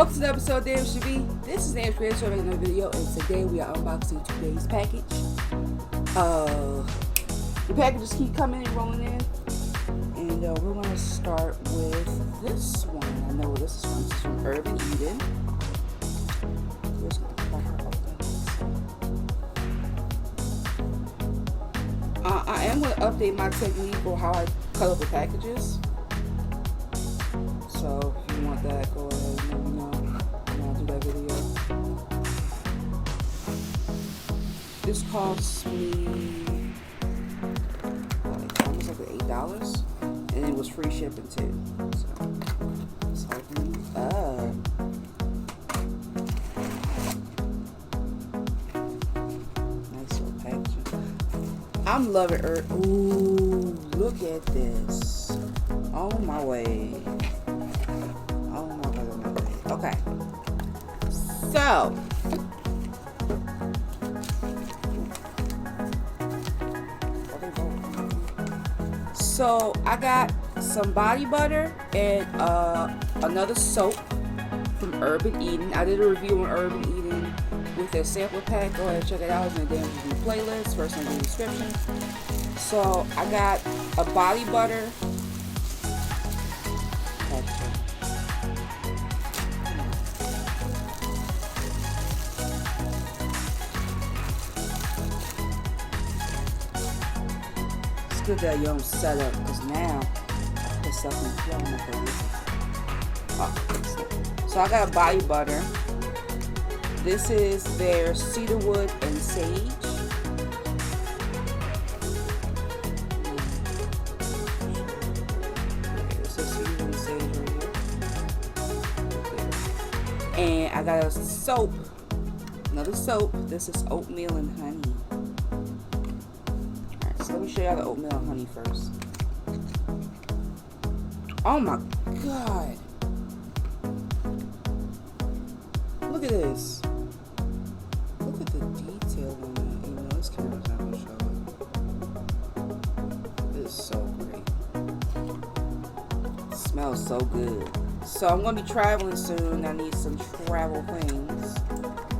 Welcome to the episode of Damn Should Be. This is Damn Creator making another video, and today we are unboxing today's package. The packages keep coming and rolling in, and we're going to start with this one. I know what this is from. This is from HerbnEden. Where's the cracker open? I am going to update my technique for how I cut up the packages. So if you want that, go ahead and let me know. I'll do that video. This cost me almost like $8, and it was free shipping too. So let's open it up. Nice little packaging. I'm loving it. Ooh, look at this. On my way. Okay, so I got some body butter and another soap from HerbnEden. I did a review on HerbnEden with their sample pack. Go ahead and check it out. It's in the damn review playlist. First link in the description. So I got a body butter. It's good that you don't set up, because now I put stuff in the floor. So I got a body butter. This is their cedarwood and sage. This is cedarwood and sage right here. And I got a soap, another soap. This is oatmeal and honey. So let me show y'all the oatmeal and honey first. Oh my god. Look at this. Look at the detail on it. You know, this camera's not gonna show it. This is so great. It smells so good. So I'm gonna be traveling soon. I need some travel things.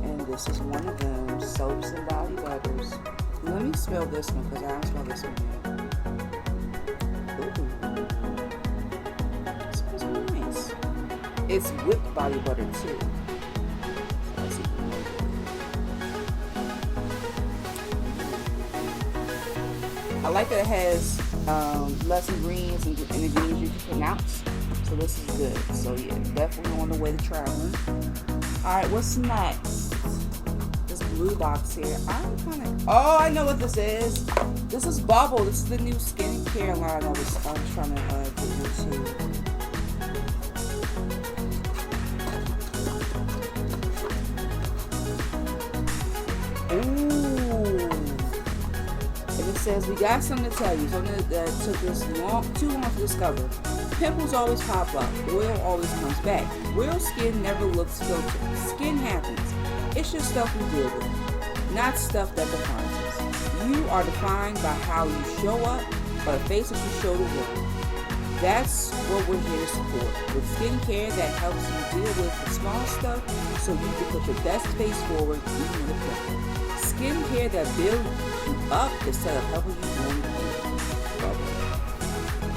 And this is one of them. Soaps and body butters. Let me smell this one, because I don't smell this one yet. Ooh. It smells really nice. It's whipped body butter too. So let's see. I like that it has less ingredients and ingredients you can pronounce. So this is good. So yeah, definitely on the way to traveling. Alright, what's next? Blue box here. Oh, I know what this is. This is Bubble. This is the new skincare line I was trying to get into. Ooh. And it says, we got something to tell you. Something that took us too long to discover. Pimples always pop up. Oil always comes back. Real skin never looks filtered. Skin happens. It's just stuff we deal with, not stuff that defines us. You are defined by how you show up, by the face that you show the world. That's what we're here to support, with skincare that helps you deal with the small stuff so you can put your best face forward even in the present. Skincare that builds you up instead of helping you on the bubble.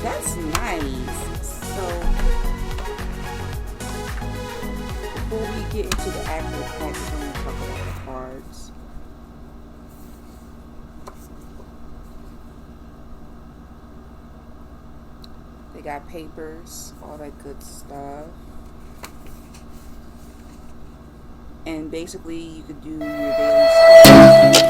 That's nice. So before we get into the actual package, I'm going to talk about the cards. They got papers, all that good stuff. And basically, you could do your daily stuff.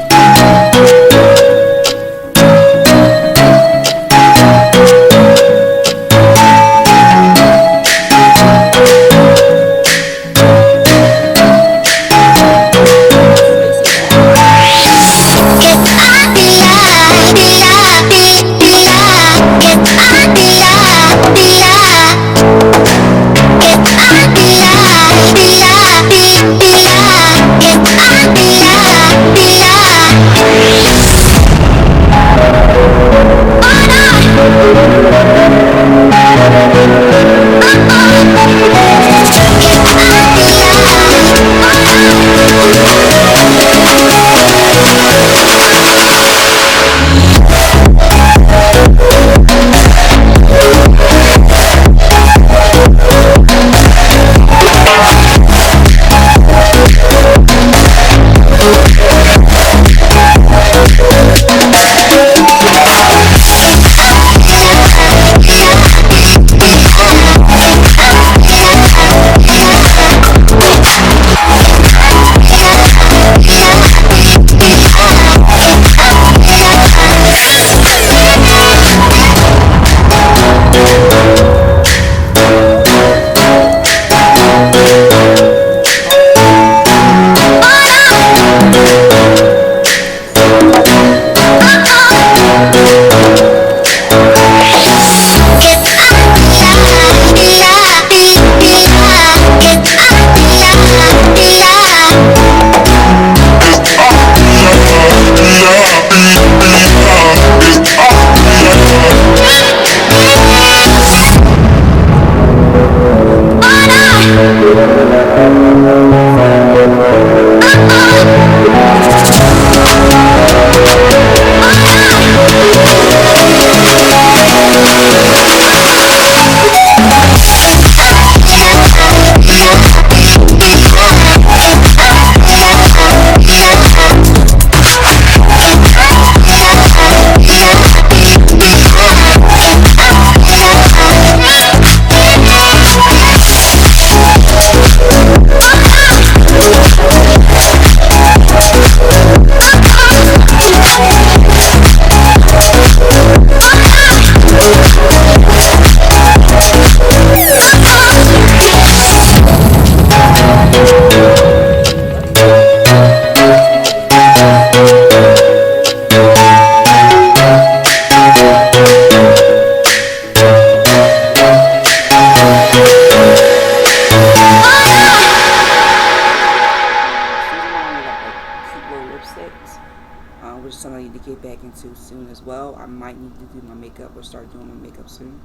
need to do my makeup or start doing my makeup soon.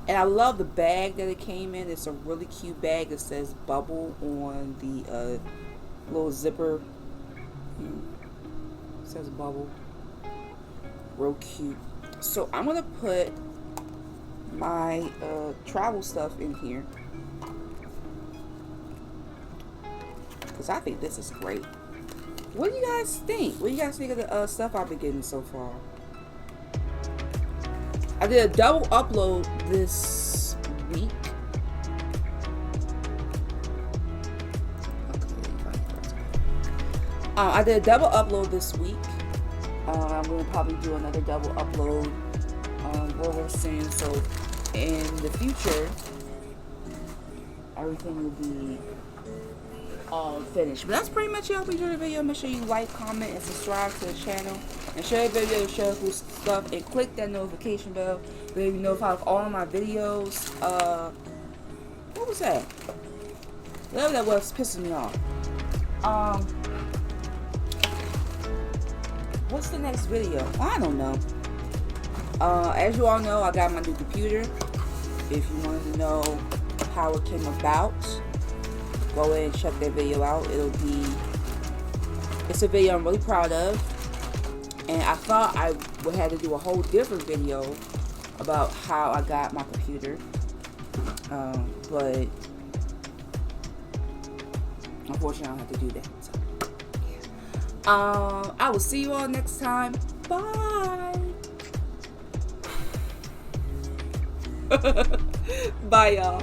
And I love the bag that it came in. It's a really cute bag. It says Bubble on the little zipper. It says Bubble. Real cute. So I'm going to put my travel stuff in here, because I think this is great. What do you guys think? What do you guys think of the stuff I've been getting so far? I did a double upload this week. I did a double upload this week. I'm going to probably do another double upload real soon. So in the future, everything will be all finished. But that's pretty much it. I hope you enjoyed the video. Make sure you like, comment, and subscribe to the channel. And share the video, share cool stuff, and click that notification bell so you be notified of all of my videos. What was that? Whatever that was pissing me off. What's the next video? I don't know. As you all know, I got my new computer. If you wanted to know how it came about, go ahead and check that video out. It's a video I'm really proud of. And I thought I would have to do a whole different video about how I got my computer. But unfortunately I don't have to do that. So, I will see you all next time. Bye. Bye, y'all.